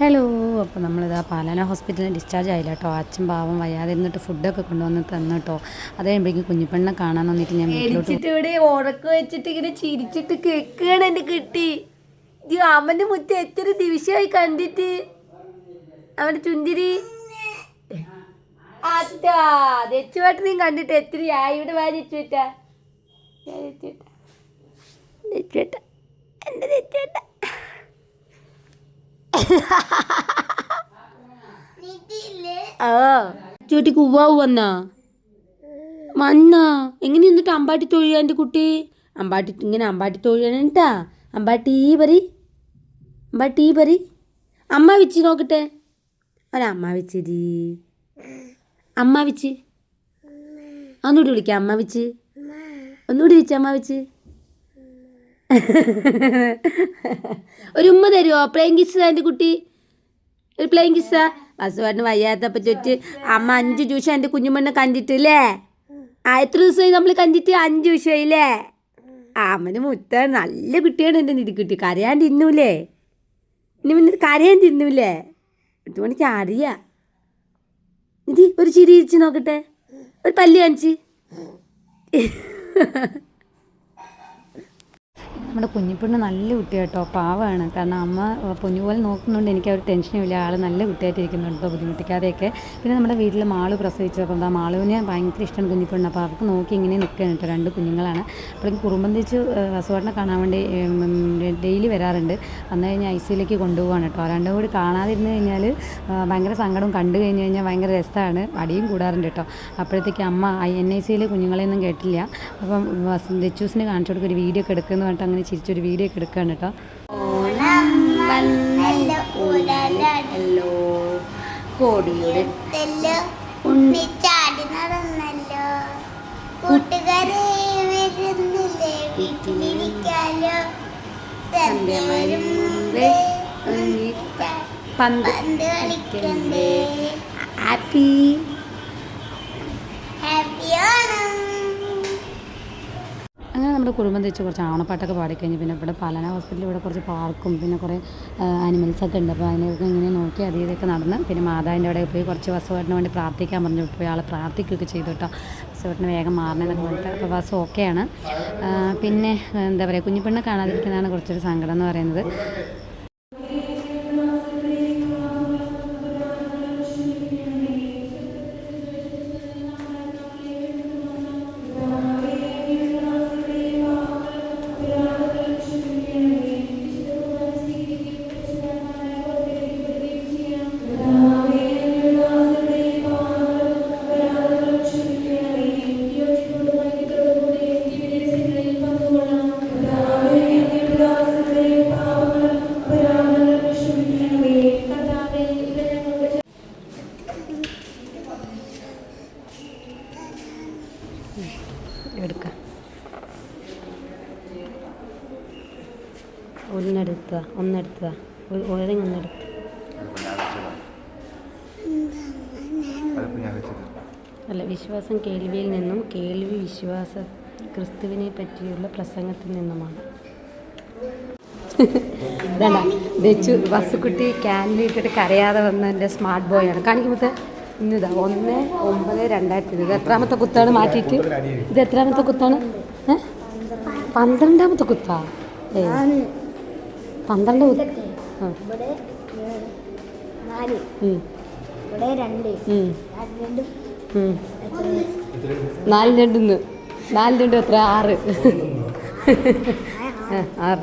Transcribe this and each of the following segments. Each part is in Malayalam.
ഹലോ. അപ്പോൾ നമ്മളിതാ പാലാന ഹോസ്പിറ്റലിൽ ഡിസ്ചാർജ് ആയില്ല കേട്ടോ. അച്ഛൻ പാവം വയ്യാതെ ഇരുന്നിട്ട് ഫുഡൊക്കെ കൊണ്ടുവന്ന് തന്നു കേട്ടോ. അത് കഴിയുമ്പോഴേക്കും കുഞ്ഞിപ്പെണ്ണെ കാണാൻ വന്നിട്ട് ഞാൻ വീട്ടിലോട്ട് ഇവിടെ ഉറക്കം വെച്ചിട്ട് ഇങ്ങനെ ചിരിച്ചിട്ട് കേൾക്കുകയാണ് എൻ്റെ കിട്ടി. അവൻ്റെ മുറ്റം എത്ര ദിവസമായി കണ്ടിട്ട്. അവൻ്റെ ചുന്തിരി അതാ ദച്ചുവേട്ടനെയും കണ്ടിട്ട് എത്രയായി. ഇവിടെ വാ ദച്ചുവേട്ട, ദച്ചുവേട്ട, എൻ്റെ ദച്ചുവേട്ട. ചൂട്ടിക്ക് ഉവ്വാവ് വന്നാ എങ്ങനെ എന്നിട്ട് അമ്പാട്ടി തൊഴിയാ എൻ്റെ കുട്ടി. അമ്പാട്ടി തൊഴിയാനാ. അമ്പാട്ടി പറി, അമ്പാട്ടി പറി. അമ്മ വെച്ച് നോക്കട്ടെ. ഒരമ്മ വെച്ചരി, അമ്മ വെച്ച് ഒന്നുകൂടി വിളിക്കാം. അമ്മ വെച്ച് ഒന്നുകൂടി വെച്ച് അമ്മ വെച്ച്. ഒരു ഉമ്മ തരുമോ? പ്ലെയിങ് കിസ്സാ എൻ്റെ കുട്ടി, ഒരു പ്ലെയിങ് കിസ്സാ. വസുവാട്ടിന് വയ്യാത്തപ്പോൾ ചോദിച്ച് അമ്മ 5 ദിവസം എൻ്റെ കുഞ്ഞുമണ്ണെ കണ്ടിട്ടില്ലേ. എത്ര ദിവസമായി നമ്മൾ കണ്ടിട്ട്? 5 ദിവസമായില്ലേ. അമ്മന് മുത്താണ്, നല്ല കുട്ടിയാണ് എൻ്റെ നിധി കുട്ടി. കരയാണ്ടിരുന്നൂലേ, ഇനി പിന്നെ കരയാണ്ടിരുന്നൂലേ. എനിക്ക് അറിയാം. നിധി ഒരു ചിരി ഇരിച്ച് നോക്കട്ടെ, ഒരു പല്ല് കാണിച്ച്. നമ്മുടെ കുഞ്ഞിപ്പെണ്ണ് നല്ല കുട്ടിയാട്ടോ, പാവമാണ്. കാരണം അമ്മ പൊന്നുപോലെ നോക്കുന്നുണ്ട്. എനിക്ക് ആ ഒരു ടെൻഷനുമില്ല. ആൾ നല്ല കുട്ടിയായിട്ടിരിക്കുന്നുണ്ടോ, ബുദ്ധിമുട്ടിക്കാതെയൊക്കെ. പിന്നെ നമ്മുടെ വീട്ടിൽ മാള് പ്രസവിച്ചപ്പോൾ എന്താ മാളുവിന് ഭയങ്കര ഇഷ്ടമാണ് കുഞ്ഞിപ്പെണ്ണ്. അപ്പോൾ അവർക്ക് നോക്കി ഇങ്ങനെ നിൽക്കുകയാണ് കേട്ടോ. 2 കുഞ്ഞുങ്ങളാണ്. അപ്പോഴേക്കും കുറുമ്പന്തിച്ച് വസുവേട്ടനെ കാണാൻ വേണ്ടി ഡെയിലി വരാറുണ്ട്. വന്നു കഴിഞ്ഞാൽ ICUലേക്ക് കൊണ്ടുപോവാണ് കേട്ടോ. 2 കൂടി കാണാതിരുന്ന് കഴിഞ്ഞാൽ ഭയങ്കര സങ്കടം. കണ്ടു കഴിഞ്ഞ് കഴിഞ്ഞാൽ ഭയങ്കര രസമാണ്, അടിയും കൂടാറുണ്ട് കേട്ടോ. അപ്പോഴത്തേക്ക് അമ്മ NICUയിൽ കുഞ്ഞുങ്ങളെയൊന്നും കേട്ടില്ല. അപ്പം ദച്ചൂസിന് കാണിച്ചു കൊടുക്കുക, ഒരു വീഡിയോ ഒക്കെ എടുക്കുമെന്ന് പറഞ്ഞിട്ട് അങ്ങനെ ചിരിച്ചൊരു വീഡിയോ ഒക്കെ എടുക്കുകയാണ് കേട്ടോ. കോടിയുടെ കൂട്ടുകാരെ വരുന്നില്ലേ വീട്ടിലിരിക്കാലോ, പന്ത് കളിക്കണ്ടേ, ഹാപ്പി ഹാപ്പിയാണ്. അങ്ങനെ നമ്മുടെ കുടുംബം തെച്ച് കുറച്ച് ആവണപ്പാട്ടൊക്കെ പാടിക്കഴിഞ്ഞ് പിന്നെ ഇവിടെ പാലാന ഹോസ്പിറ്റലിൽ ഇവിടെ കുറച്ച് പാർക്കും പിന്നെ കുറേ ആനിമൽസൊക്കെ ഉണ്ട്. അപ്പോൾ അതിനൊക്കെ ഇങ്ങനെ നോക്കി അത് ഇതൊക്കെ നടന്ന് പിന്നെ മാതാവിൻ്റെ അവിടെ പോയി കുറച്ച് വസുവേട്ടന് വേണ്ടി പ്രാർത്ഥിക്കാൻ പറഞ്ഞു പോയി. ആൾ പ്രാർത്ഥിക്കുകയൊക്കെ ചെയ്തു കേട്ടോ. വസുവേട്ടന് വേഗം മാറണമെന്നൊക്കെ പറഞ്ഞിട്ട്. അപ്പോൾ വസു ഓക്കെയാണ്. പിന്നെ എന്താ പറയുക, കുഞ്ഞിപ്പെണ്ണെ കാണാതിരിക്കുന്നതാണ് കുറച്ചൊരു സങ്കടം എന്ന് പറയുന്നത്. എടുക്കാം ഒന്നെടുത്തതാ ഓരേയും ഒന്നെടുത്ത്. അല്ല, വിശ്വാസം കേൾവിയിൽ നിന്നും കേൾവി വിശ്വാസ ക്രിസ്തുവിനെ പറ്റിയുള്ള പ്രസംഗത്തിൽ നിന്നുമാണ്. ഇതല്ല ദച്ചു വസുക്കുട്ടി ക്യാനിൽ ഇട്ടിട്ട് കരയാതെ വന്ന എൻ്റെ സ്മാർട്ട് ബോയാണ്. കാണിക്കുമ്പോൾ ഇന്നിതാ 1/9/2020. ഇത് എത്രാമത്തെ കുത്താണ് മാറ്റിയിട്ട്? ഇത് എത്രാമത്തെ കുത്താണ്? 12ാമത്തെ കുത്താ. 12 കുത്ത്. 4 2 4 2 എത്ര? 6. 6.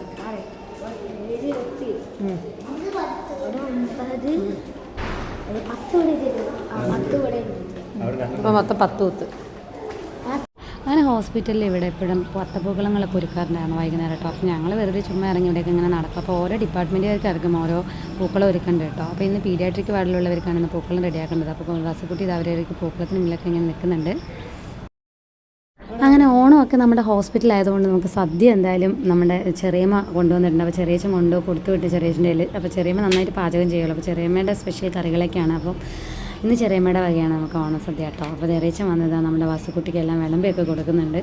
അപ്പോൾ മൊത്തം 10 കുത്ത്. അങ്ങനെ ഹോസ്പിറ്റലിൽ ഇവിടെ എപ്പോഴും പട്ടപ്പൂക്കളങ്ങളൊക്കെ ഒരുക്കാറുണ്ടായിരുന്നു വൈകുന്നേരം കേട്ടോ. അപ്പോൾ ഞങ്ങൾ വെറുതെ ചുമ്മാ ഇറങ്ങി ഇവിടെയൊക്കെ ഇങ്ങനെ നടക്കും. അപ്പോൾ ഓരോ ഡിപ്പാർട്ട്മെൻറ്റുകാർക്കായിരിക്കും ഓരോ പൂക്കളം ഒരുക്കുന്നുണ്ട് കേട്ടോ. അപ്പോൾ ഇന്ന് പീഡിയാട്രിക് വാർഡിലുള്ളവർക്കാണ് ഇന്ന് പൂക്കളം റെഡിയാക്കേണ്ടത്. അപ്പോൾ വസുക്കുട്ടി ഇത് അവരവർക്ക് പൂക്കളത്തിന് മുന്നിലൊക്കെ ഇങ്ങനെ നിൽക്കുന്നുണ്ട്. അങ്ങനെ ഓണമൊക്കെ നമ്മുടെ ഹോസ്പിറ്റലായതുകൊണ്ട് നമുക്ക് സദ്യ എന്തായാലും നമ്മുടെ ചെറിയമ്മ കൊണ്ടുവന്നിട്ടുണ്ട്. അപ്പോൾ ചെറിയച്ഛൻ കൊടുത്തു വിട്ട് ചെറിയച്ഛൻ്റെ കയ്യിൽ. അപ്പോൾ ചെറിയമ്മ നന്നായിട്ട് പാചകം ചെയ്യുമല്ലോ. അപ്പോൾ ചെറിയമ്മയുടെ സ്പെഷ്യൽ കറികളൊക്കെയാണ്. അപ്പോൾ ഇന്ന് ചെറിയമ്മയുടെ വകയാണ് നമുക്ക് ഓണസദ്യ കേട്ടോ. അപ്പോൾ ചെറിയച്ഛൻ വന്നതാണ് നമ്മുടെ വാസുക്കുട്ടിക്കെല്ലാം വിളമ്പിയൊക്കെ കൊടുക്കുന്നുണ്ട്.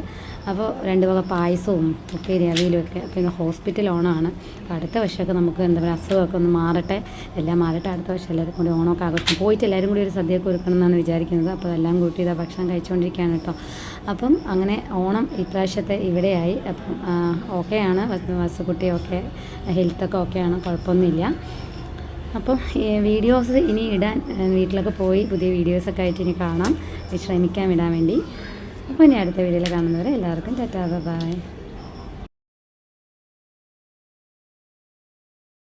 അപ്പോൾ 2 വക പായസവും ഉപ്പേരി അവിയലും ഒക്കെ. അപ്പോൾ ഇന്ന് ഹോസ്പിറ്റൽ ഓണമാണ്. അപ്പോൾ അടുത്ത വർഷമൊക്കെ നമുക്ക് എന്താ പറയുക അസുഖമൊക്കെ ഒന്ന് മാറട്ടെ, എല്ലാം മാറട്ടെ. അടുത്ത വർഷം എല്ലാവരും കൂടി ഓണമൊക്കെ ആഘോഷം പോയിട്ട് എല്ലാവരും കൂടി ഒരു സദ്യയൊക്കെ ഒരുക്കണം എന്നാണ് വിചാരിക്കുന്നത്. അപ്പോൾ അതെല്ലാം കൂട്ടി ഇതാ ഭക്ഷണം കഴിച്ചുകൊണ്ടിരിക്കുകയാണ് കേട്ടോ. അപ്പം അങ്ങനെ ഓണം ഇപ്രാവശ്യത്തെ ഇവിടെയായി. അപ്പം ഓക്കെയാണ്, വാസുക്കുട്ടിയൊക്കെ ഹെൽത്തൊക്കെ ഓക്കെയാണ്, കുഴപ്പമൊന്നുമില്ല. അപ്പം വീഡിയോസ് ഇനി ഇടാൻ വീട്ടിലൊക്കെ പോയി പുതിയ വീഡിയോസൊക്കെ ആയിട്ട് ഇനി കാണാം, ശ്രമിക്കാൻ വിടാൻ വേണ്ടി. അപ്പോൾ ഇനി അടുത്ത വീഡിയോയിൽ കാണുന്നവരെ എല്ലാവർക്കും ടാറ്റാ ബൈ.